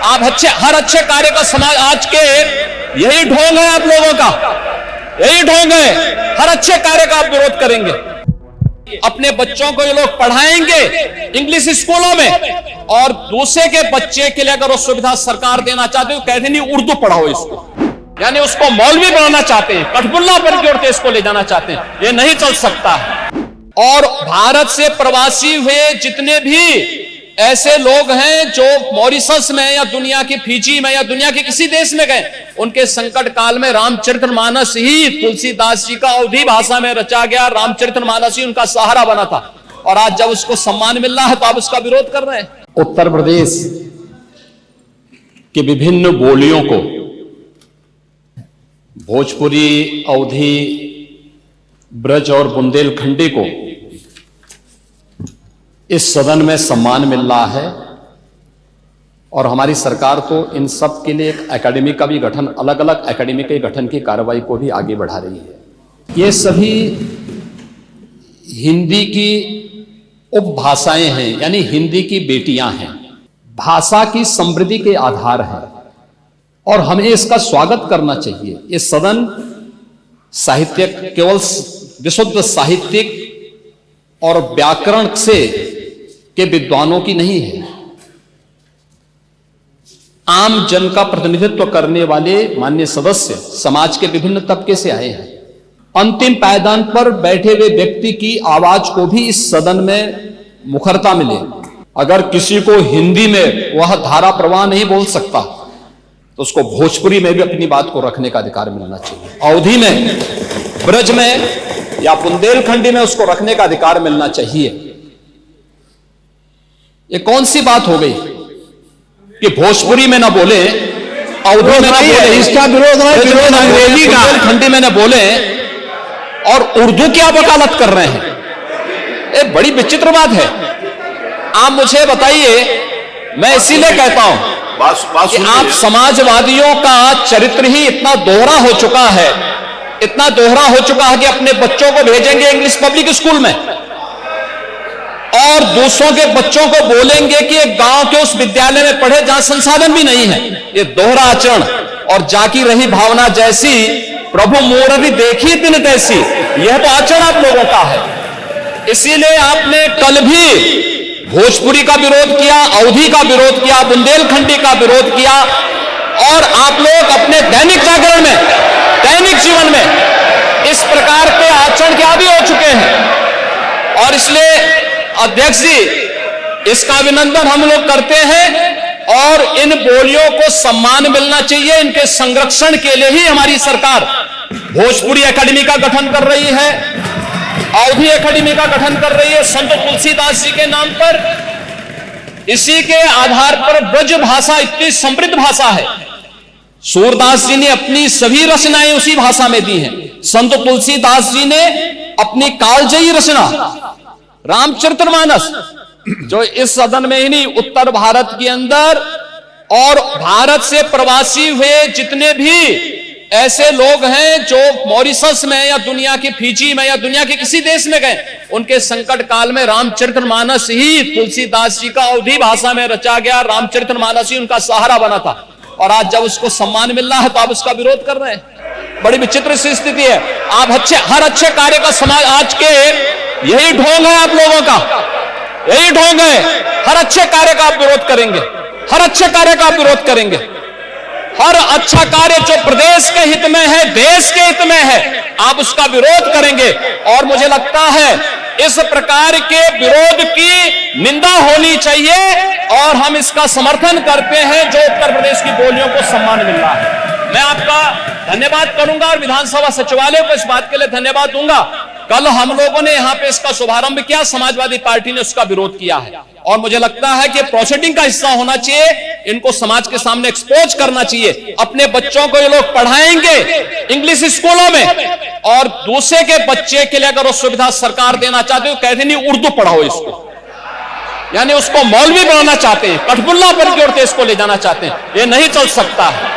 आप हर अच्छे कार्य का समाज आज के यही ढोंग है आप लोगों का, यही ढोंग है। हर अच्छे कार्य का आप विरोध करेंगे। अपने बच्चों को ये लोग पढ़ाएंगे इंग्लिश स्कूलों में और दूसरे के बच्चे के लिए अगर वो सुविधा सरकार देना चाहते हो कहते नहीं उर्दू पढ़ाओ इसको, यानी उसको मौलवी बनाना चाहते हैं, कठपुल्ला पर की ओर इसको ले जाना चाहते हैं। ये नहीं चल सकता है। और भारत से प्रवासी हुए जितने भी ऐसे लोग हैं जो मॉरिशस में या दुनिया की फिजी में या दुनिया के किसी देश में गए, उनके संकट काल में रामचरितमानस ही तुलसीदास जी का अवधी भाषा में रचा गया रामचरितमानस ही उनका सहारा बना था। और आज जब उसको सम्मान मिल रहा है तो आप उसका विरोध कर रहे हैं। उत्तर प्रदेश के विभिन्न बोलियों को, भोजपुरी, अवधी, ब्रज और बुंदेलखंडी को इस सदन में सम्मान मिल रहा है। और हमारी सरकार तो इन सब के लिए एक एकेडमी का भी गठन, अलग अलग एकेडमी के गठन की कार्रवाई को भी आगे बढ़ा रही है। ये सभी हिंदी की उपभाषाएं हैं, यानी हिंदी की बेटियां हैं, भाषा की समृद्धि के आधार हैं और हमें इसका स्वागत करना चाहिए। ये सदन साहित्यिक, केवल विशुद्ध साहित्यिक और व्याकरण से के विद्वानों की नहीं है, आम जन का प्रतिनिधित्व करने वाले माननीय सदस्य समाज के विभिन्न तबके से आए हैं। अंतिम पायदान पर बैठे हुए व्यक्ति की आवाज को भी इस सदन में मुखरता मिले। अगर किसी को हिंदी में वह धारा प्रवाह नहीं बोल सकता तो उसको भोजपुरी में भी अपनी बात को रखने का अधिकार मिलना चाहिए, अवधी में, ब्रज में या बुंदेलखंडी में उसको रखने का अधिकार मिलना चाहिए। ये कौन सी बात हो गई कि भोजपुरी में ना बोले, अवधी में ना बोले, इसका विरोध अंग्रेजी का, बुंदेलखंडी में ना बोले और उर्दू की आप वकालत कर रहे हैं। ये बड़ी विचित्र बात है। आप मुझे बताइए, मैं इसीलिए कहता हूं कि आप समाजवादियों का चरित्र ही इतना दोहरा हो चुका है, इतना दोहरा हो चुका है कि अपने बच्चों को भेजेंगे इंग्लिश पब्लिक स्कूल में और दूसरों के बच्चों को बोलेंगे कि एक गांव के उस विद्यालय में पढ़े जहां संसाधन भी नहीं है। ये दोहरा आचरण और जाकी रही भावना जैसी प्रभु मोररी देखी दिन तैसी, यह तो आचरण आप लोगों का है। इसीलिए आपने कल भी भोजपुरी का विरोध किया, अवधी का विरोध किया, बुंदेलखंडी का विरोध किया और आप लोग अपने दैनिक जागरण में, दैनिक जीवन में इस प्रकार के आचरण के आदी हो चुके हैं। और इसलिए अध्यक्ष जी, इसका अभिनंदन हम लोग करते हैं और इन बोलियों को सम्मान मिलना चाहिए। इनके संरक्षण के लिए ही हमारी सरकार भोजपुरी एकेडमी का गठन कर रही है, अवधी एकेडमी का गठन कर रही है संत तुलसीदास जी के नाम पर। इसी के आधार पर ब्रज भाषा इतनी समृद्ध भाषा है। सूरदास जी ने अपनी सभी रचनाएं उसी भाषा में दी हैं। संत तुलसीदास जी ने अपनी कालजयी रचना रामचरितमानस, जो इस सदन में ही नहीं, उत्तर भारत के अंदर और भारत से प्रवासी हुए जितने भी ऐसे लोग हैं जो मॉरिशस में या दुनिया की फिजी में या दुनिया के किसी देश में गए, उनके संकट काल में रामचरितमानस ही तुलसीदास जी का अवधी भाषा में रचा गया रामचरितमानस ही उनका सहारा बना था। और आज जब उसको सम्मान मिल रहा है तो आप उसका विरोध कर रहे हैं। बड़ी विचित्र सी स्थिति है। आप हर अच्छे कार्य का समाज आज के यही ढोंग है आप लोगों का, यही ढोंग है। हर अच्छे कार्य का आप विरोध करेंगे, हर अच्छे कार्य का आप विरोध करेंगे। हर अच्छा कार्य जो प्रदेश के हित में है, देश के हित में है, आप उसका विरोध करेंगे। और मुझे लगता है इस प्रकार के विरोध की निंदा होनी चाहिए और हम इसका समर्थन करते हैं जो उत्तर प्रदेश की बोलियों को सम्मान मिल रहा है। मैं आपका धन्यवाद करूंगा और विधानसभा सचिवालय को इस बात के लिए धन्यवाद दूंगा। कल हम लोगों ने यहां पे इसका शुभारंभ किया, समाजवादी पार्टी ने उसका विरोध किया है और मुझे लगता है कि प्रोसीडिंग का हिस्सा होना चाहिए। इनको समाज के सामने एक्सपोज करना चाहिए। अपने बच्चों को ये लोग पढ़ाएंगे इंग्लिश स्कूलों में और दूसरे के बच्चे के लिए अगर वो सुविधा सरकार देना चाहते हो कहते नहीं उर्दू पढ़ाओ इसको, यानी उसको मौलवी बनाना चाहते हैं, कठपुल्ला पर की ओर इसको ले जाना चाहते हैं। ये नहीं चल सकता है।